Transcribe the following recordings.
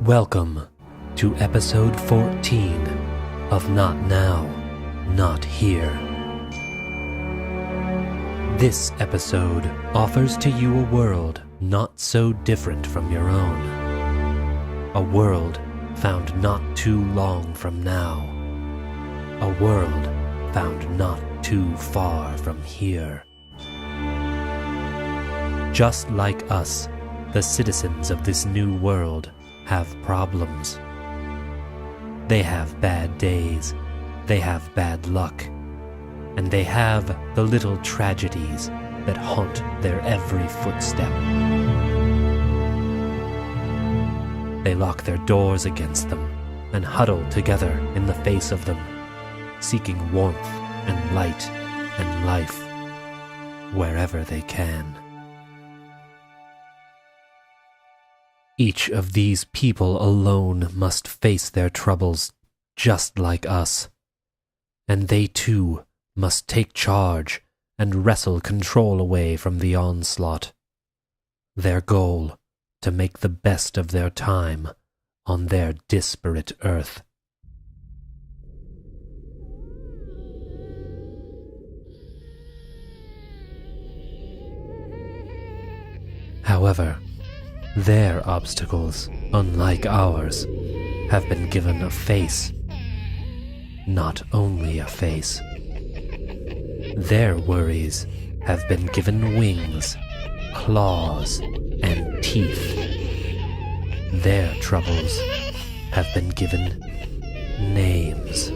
Welcome to episode 14 of Not Now, Not Here. This episode offers to you a world not so different from your own. A world found not too long from now. A world found not too far from here. Just like us, the citizens of this new world have problems. They have bad days, they have bad luck, and they have the little tragedies that haunt their every footstep. They lock their doors against them and huddle together in the face of them, seeking warmth and light and life wherever they can. Each of these people alone must face their troubles just like us, and they too must take charge and wrestle control away from the onslaught. Their goal, to make the best of their time on their disparate earth. However, their obstacles, unlike ours, have been given a face. Not only a face. Their worries have been given wings, claws, and teeth. Their troubles have been given names.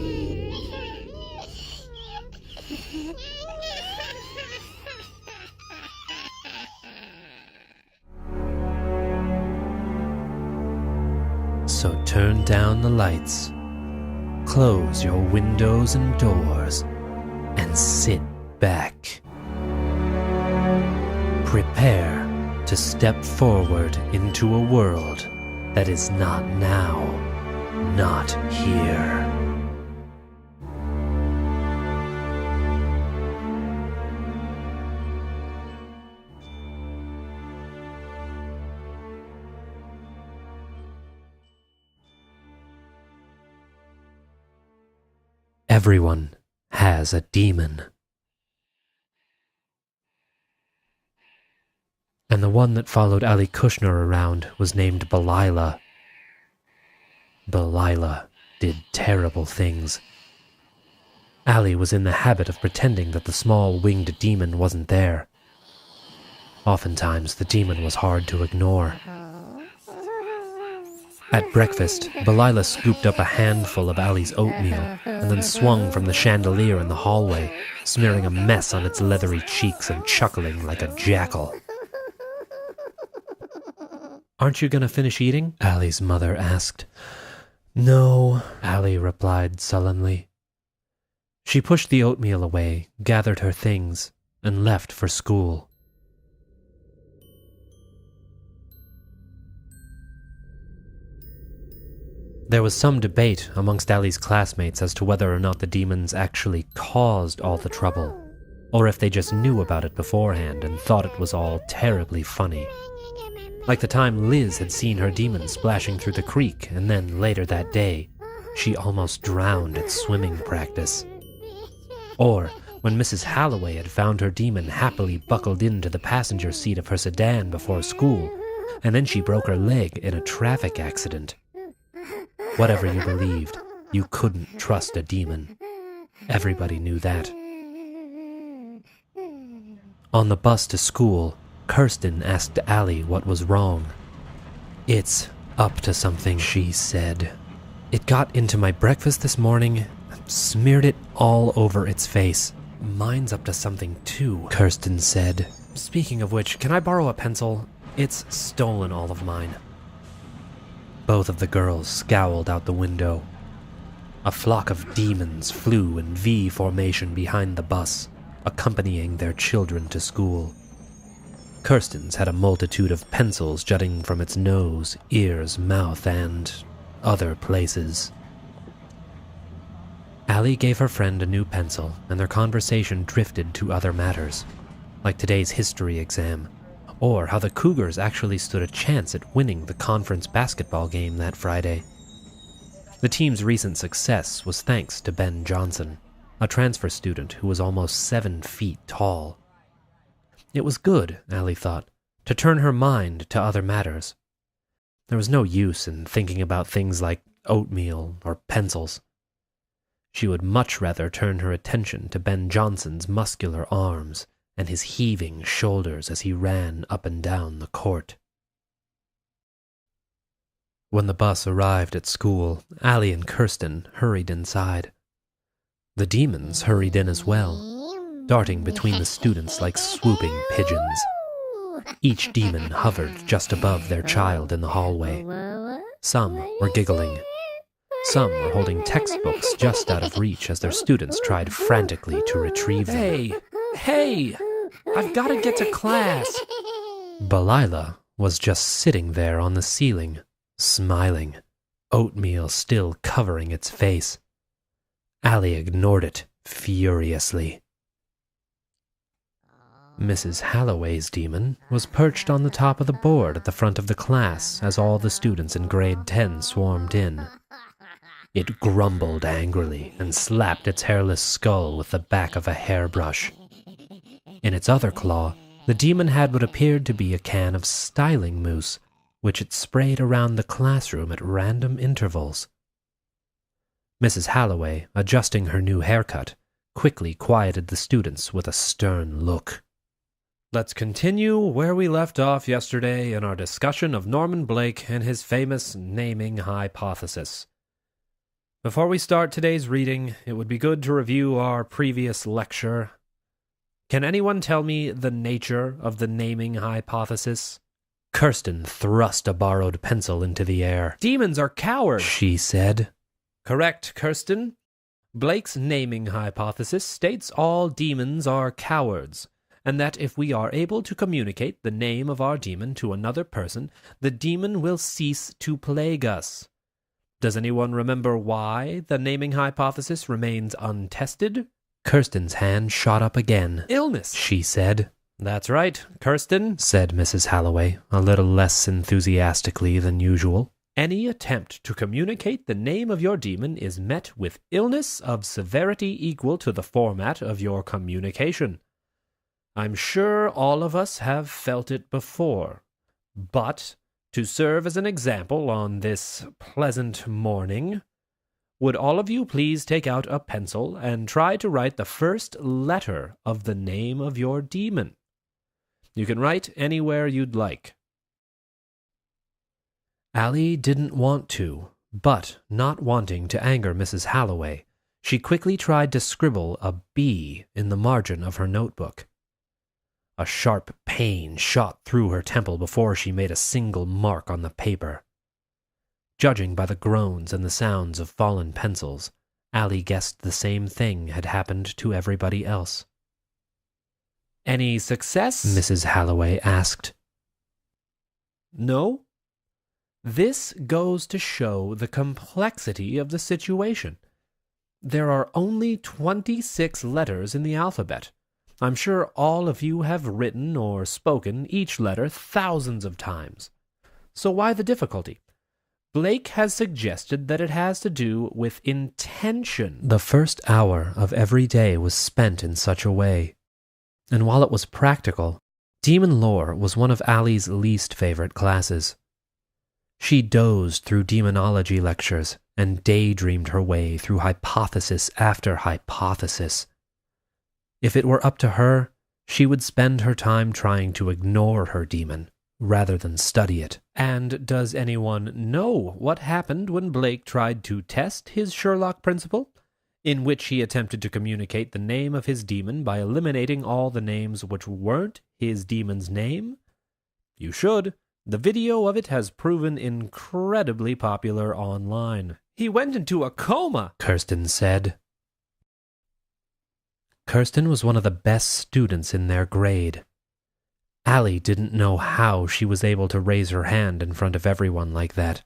So turn down the lights, close your windows and doors, and sit back. Prepare to step forward into a world that is not now, not here. Everyone has a demon. And the one that followed Ali Kushner around was named Belilah. Belilah did terrible things. Ali was in the habit of pretending that the small winged demon wasn't there. Oftentimes, the demon was hard to ignore. At breakfast, Belilah scooped up a handful of Ali's oatmeal and then swung from the chandelier in the hallway, smearing a mess on its leathery cheeks and chuckling like a jackal. "Aren't you going to finish eating?" Ali's mother asked. "No," Ali replied sullenly. She pushed the oatmeal away, gathered her things, and left for school. There was some debate amongst Ali's classmates as to whether or not the demons actually caused all the trouble, or if they just knew about it beforehand and thought it was all terribly funny. Like the time Liz had seen her demon splashing through the creek, and then later that day, she almost drowned at swimming practice. Or when Mrs. Halloway had found her demon happily buckled into the passenger seat of her sedan before school, and then she broke her leg in a traffic accident. Whatever you believed, you couldn't trust a demon. Everybody knew that. On the bus to school, Kirsten asked Ali what was wrong. "It's up to something," she said. "It got into my breakfast this morning, smeared it all over its face." "Mine's up to something too," Kirsten said. "Speaking of which, can I borrow a pencil? It's stolen all of mine." Both of the girls scowled out the window. A flock of demons flew in V formation behind the bus, accompanying their children to school. Kirsten's had a multitude of pencils jutting from its nose, ears, mouth, and other places. Ali gave her friend a new pencil, and their conversation drifted to other matters, like today's history exam, or how the Cougars actually stood a chance at winning the conference basketball game that Friday. The team's recent success was thanks to Ben Johnson, a transfer student who was almost 7 feet tall. It was good, Allie thought, to turn her mind to other matters. There was no use in thinking about things like oatmeal or pencils. She would much rather turn her attention to Ben Johnson's muscular arms and his heaving shoulders as he ran up and down the court. When the bus arrived at school, Allie and Kirsten hurried inside. The demons hurried in as well, darting between the students like swooping pigeons. Each demon hovered just above their child in the hallway. Some were giggling. Some were holding textbooks just out of reach as their students tried frantically to retrieve them. Hey! I've got to get to class! Balila was just sitting there on the ceiling, smiling, oatmeal still covering its face. Allie ignored it furiously. Mrs. Halloway's demon was perched on the top of the board at the front of the class as all the students in grade 10 swarmed in. It grumbled angrily and slapped its hairless skull with the back of a hairbrush. In its other claw, the demon had what appeared to be a can of styling mousse, which it sprayed around the classroom at random intervals. Mrs. Halloway, adjusting her new haircut, quickly quieted the students with a stern look. Let's continue where we left off yesterday in our discussion of Norman Blake and his famous naming hypothesis. Before we start today's reading, it would be good to review our previous lecture. Can anyone tell me the nature of the naming hypothesis? Kirsten thrust a borrowed pencil into the air. Demons are cowards, she said. Correct, Kirsten. Blake's naming hypothesis states all demons are cowards, and that if we are able to communicate the name of our demon to another person, the demon will cease to plague us. Does anyone remember why the naming hypothesis remains untested? Kirsten's hand shot up again. Illness, she said. That's right, Kirsten, said Mrs. Halloway, a little less enthusiastically than usual. Any attempt to communicate the name of your demon is met with illness of severity equal to the format of your communication. I'm sure all of us have felt it before, but to serve as an example on this pleasant morning, would all of you please take out a pencil and try to write the first letter of the name of your demon? You can write anywhere you'd like. Allie didn't want to, but not wanting to anger Mrs. Halloway, she quickly tried to scribble a B in the margin of her notebook. A sharp pain shot through her temple before she made a single mark on the paper. Judging by the groans and the sounds of fallen pencils, Allie guessed the same thing had happened to everybody else. Any success? Mrs. Halloway asked. No. This goes to show the complexity of the situation. There are only 26 letters in the alphabet. I'm sure all of you have written or spoken each letter thousands of times. So why the difficulty? Blake has suggested that it has to do with intention. The first hour of every day was spent in such a way. And while it was practical, demon lore was one of Allie's least favorite classes. She dozed through demonology lectures and daydreamed her way through hypothesis after hypothesis. If it were up to her, she would spend her time trying to ignore her demon rather than study it. And does anyone know what happened when Blake tried to test his Sherlock principle, in which he attempted to communicate the name of his demon by eliminating all the names which weren't his demon's name? You should. The video of it has proven incredibly popular online. He went into a coma, Kirsten said. Kirsten was one of the best students in their grade. Allie didn't know how she was able to raise her hand in front of everyone like that,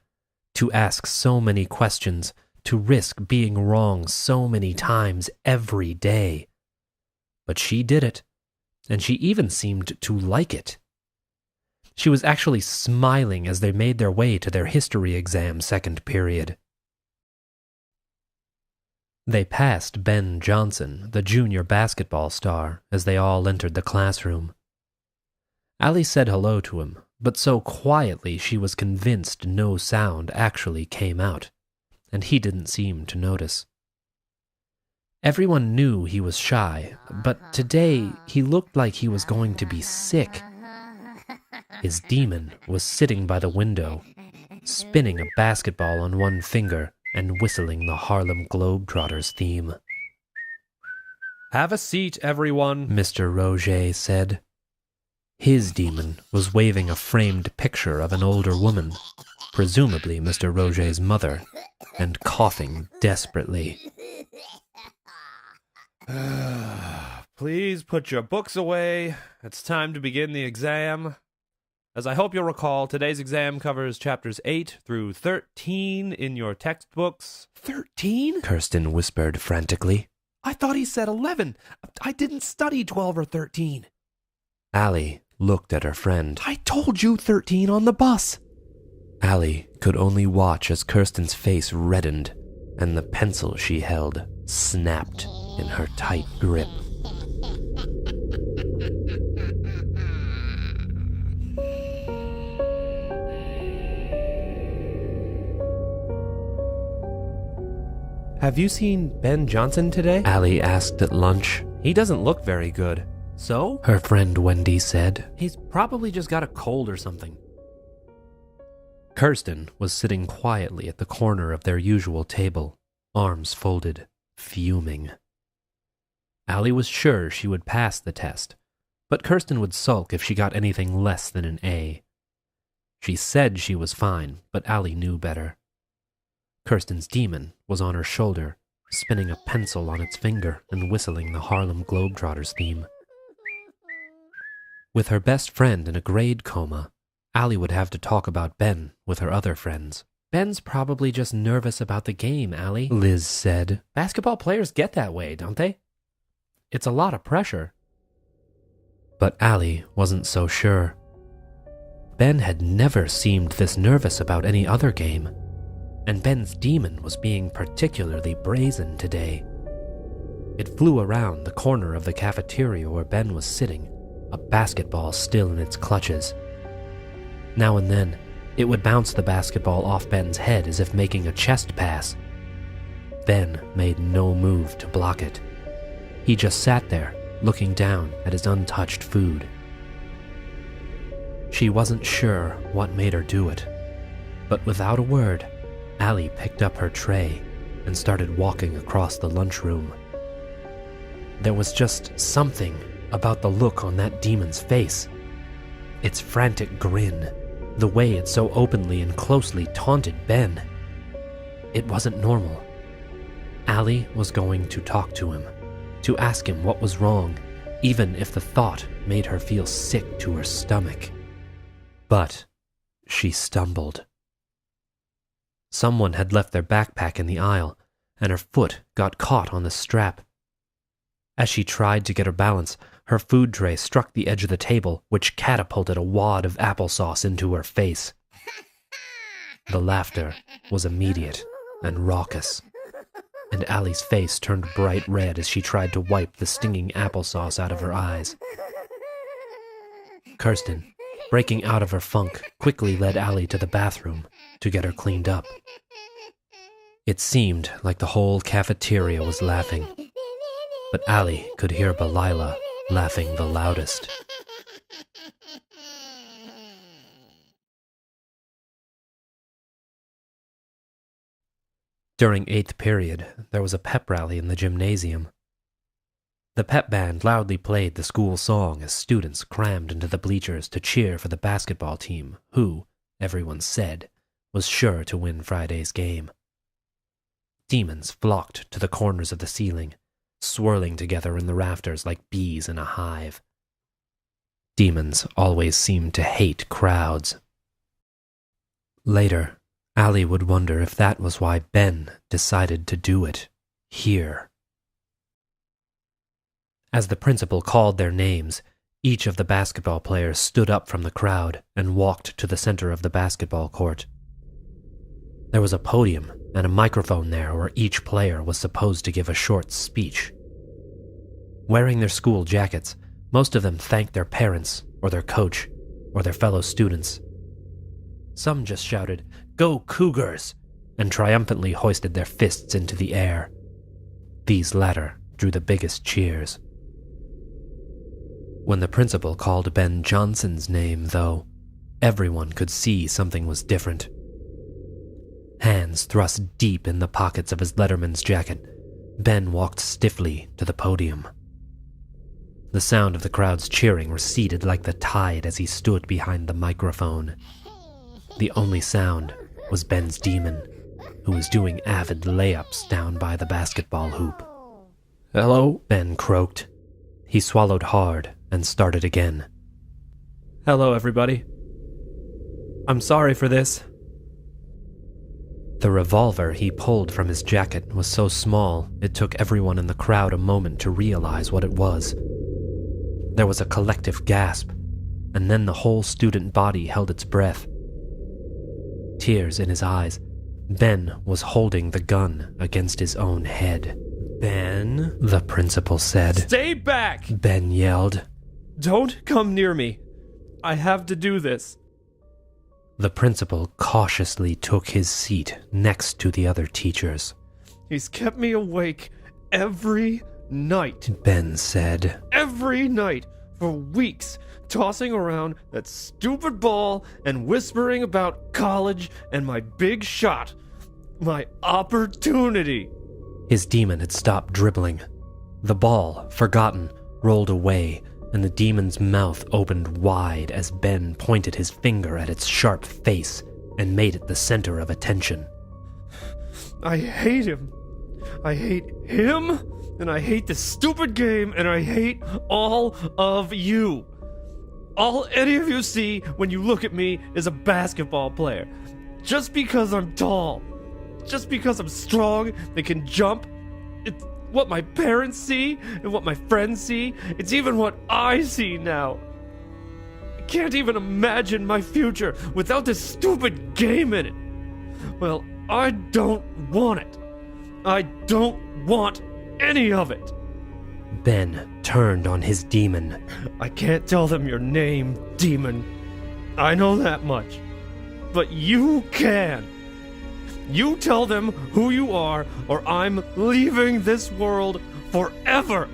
to ask so many questions, to risk being wrong so many times every day. But she did it, and she even seemed to like it. She was actually smiling as they made their way to their history exam second period. They passed Ben Johnson, the junior basketball star, as they all entered the classroom. Allie said hello to him, but so quietly she was convinced no sound actually came out, and he didn't seem to notice. Everyone knew he was shy, but today he looked like he was going to be sick. His demon was sitting by the window, spinning a basketball on one finger and whistling the Harlem Globetrotters theme. "Have a seat, everyone," Mr. Roget said. His demon was waving a framed picture of an older woman, presumably Mr. Roget's mother, and coughing desperately. "Please put your books away. It's time to begin the exam. As I hope you'll recall, today's exam covers chapters 8 through 13 in your textbooks." 13? Kirsten whispered frantically. I thought he said 11. I didn't study 12 or 13. Allie looked at her friend. I told you 13 on the bus. Allie could only watch as Kirsten's face reddened and the pencil she held snapped in her tight grip. "Have you seen Ben Johnson today?" Allie asked at lunch. "He doesn't look very good." "So?" Her friend Wendy said. "He's probably just got a cold or something." Kirsten was sitting quietly at the corner of their usual table, arms folded, fuming. Allie was sure she would pass the test, but Kirsten would sulk if she got anything less than an A. She said she was fine, but Allie knew better. Kirsten's demon was on her shoulder, spinning a pencil on its finger and whistling the Harlem Globetrotters theme. With her best friend in a grade coma, Allie would have to talk about Ben with her other friends. "Ben's probably just nervous about the game, Allie," Liz said. "Basketball players get that way, don't they? It's a lot of pressure." But Allie wasn't so sure. Ben had never seemed this nervous about any other game, and Ben's demon was being particularly brazen today. It flew around the corner of the cafeteria where Ben was sitting, a basketball still in its clutches. Now and then, it would bounce the basketball off Ben's head as if making a chest pass. Ben made no move to block it. He just sat there, looking down at his untouched food. She wasn't sure what made her do it, but without a word, Allie picked up her tray and started walking across the lunchroom. There was just something about the look on that demon's face. Its frantic grin, the way it so openly and closely taunted Ben. It wasn't normal. Allie was going to talk to him, to ask him what was wrong, even if the thought made her feel sick to her stomach. But she stumbled. Someone had left their backpack in the aisle, and her foot got caught on the strap. As she tried to get her balance, her food tray struck the edge of the table, which catapulted a wad of applesauce into her face. The laughter was immediate and raucous, and Allie's face turned bright red as she tried to wipe the stinging applesauce out of her eyes. Kirsten, breaking out of her funk, quickly led Allie to the bathroom to get her cleaned up. It seemed like the whole cafeteria was laughing, but Allie could hear Belila laughing the loudest. During 8th period, there was a pep rally in the gymnasium. The pep band loudly played the school song as students crammed into the bleachers to cheer for the basketball team, who, everyone said, was sure to win Friday's game. Demons flocked to the corners of the ceiling, swirling together in the rafters like bees in a hive. Demons always seemed to hate crowds. Later, Allie would wonder if that was why Ben decided to do it here. As the principal called their names, Each of the basketball players stood up from the crowd and walked to the center of the basketball court. There was a podium and a microphone there where each player was supposed to give a short speech. Wearing their school jackets, most of them thanked their parents or their coach or their fellow students. Some just shouted, "Go Cougars!" and triumphantly hoisted their fists into the air. These latter drew the biggest cheers. When the principal called Ben Johnson's name, though, everyone could see something was different. Hands thrust deep in the pockets of his letterman's jacket, Ben walked stiffly to the podium. The sound of the crowd's cheering receded like the tide as he stood behind the microphone. The only sound was Ben's demon, who was doing avid layups down by the basketball hoop. Hello? Ben croaked. He swallowed hard and started again. Hello, everybody. I'm sorry for this. The revolver he pulled from his jacket was so small it took everyone in the crowd a moment to realize what it was. There was a collective gasp, and then the whole student body held its breath. Tears in his eyes, Ben was holding the gun against his own head. Ben? The principal said. Stay back! Ben yelled. Don't come near me. I have to do this. The principal cautiously took his seat next to the other teachers. He's kept me awake every night. Ben said. Every night for weeks, tossing around that stupid ball and whispering about college and my big shot. My opportunity. His demon had stopped dribbling. The ball, forgotten, rolled away, and the demon's mouth opened wide as Ben pointed his finger at its sharp face and made it the center of attention. I hate him. I hate him, and I hate this stupid game, and I hate all of you. All any of you see when you look at me is a basketball player. Just because I'm tall. Just because I'm strong and can jump. It's what my parents see and what my friends see. It's even what I see now. I can't even imagine my future without this stupid game in it. Well, I don't want it. I don't want any of it. Ben turned on his demon. I can't tell them your name, demon. I know that much. But you can. You tell them who you are, or I'm leaving this world forever.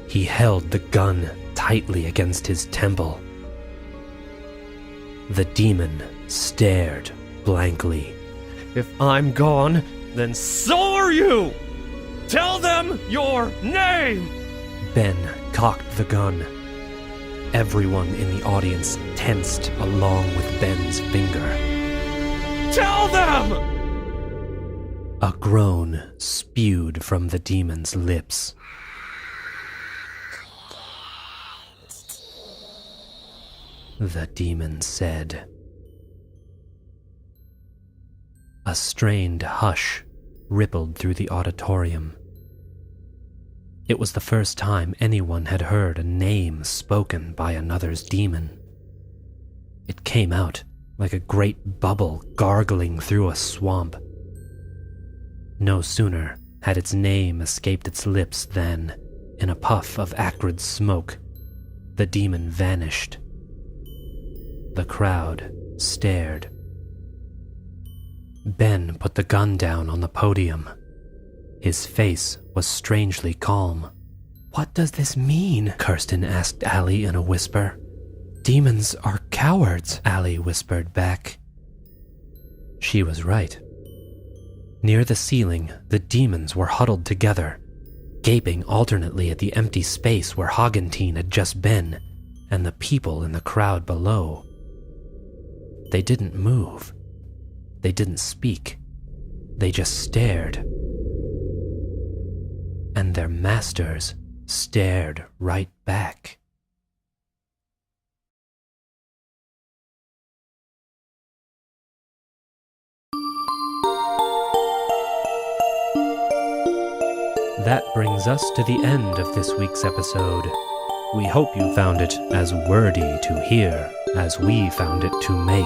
He held the gun tightly against his temple. The demon stared blankly. If I'm gone, then so are you! Tell them your name! Ben cocked the gun. Everyone in the audience tensed along with Ben's finger. Tell them! A groan spewed from the demon's lips. The demon said. A strained hush rippled through the auditorium. It was the first time anyone had heard a name spoken by another's demon. It came out like a great bubble gargling through a swamp. No sooner had its name escaped its lips than, in a puff of acrid smoke, the demon vanished. The crowd stared. Ben put the gun down on the podium. His face was strangely calm. "What does this mean?" Kirsten asked Allie in a whisper. "Demons are cowards," Allie whispered back. She was right. Near the ceiling, the demons were huddled together, gaping alternately at the empty space where Hagentein had just been, and the people in the crowd below. They didn't move. They didn't speak. They just stared. And their masters stared right back. That brings us to the end of this week's episode. We hope you found it as wordy to hear as we found it to make.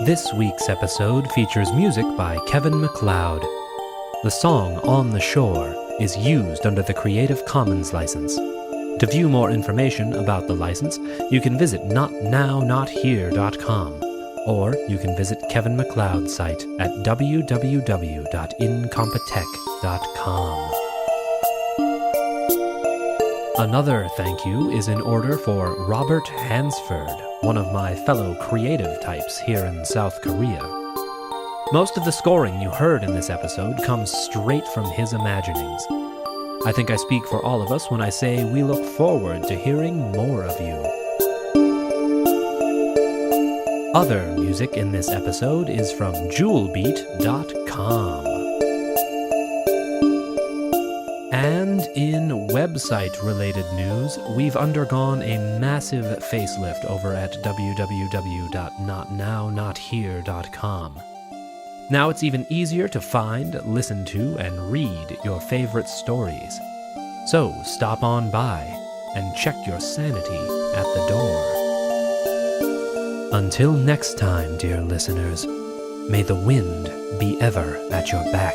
This week's episode features music by Kevin MacLeod. The song On the Shore is used under the Creative Commons license. To view more information about the license, you can visit notnownothere.com, or you can visit Kevin MacLeod's site at www.incompetech.com. Another thank you is in order for Robert Hansford, one of my fellow creative types here in South Korea. Most of the scoring you heard in this episode comes straight from his imaginings. I think I speak for all of us when I say we look forward to hearing more of you. Other music in this episode is from jewelbeat.com. And in website-related news, we've undergone a massive facelift over at www.notnownothere.com. Now it's even easier to find, listen to, and read your favorite stories. So stop on by and check your sanity at the door. Until next time, dear listeners, may the wind be ever at your back.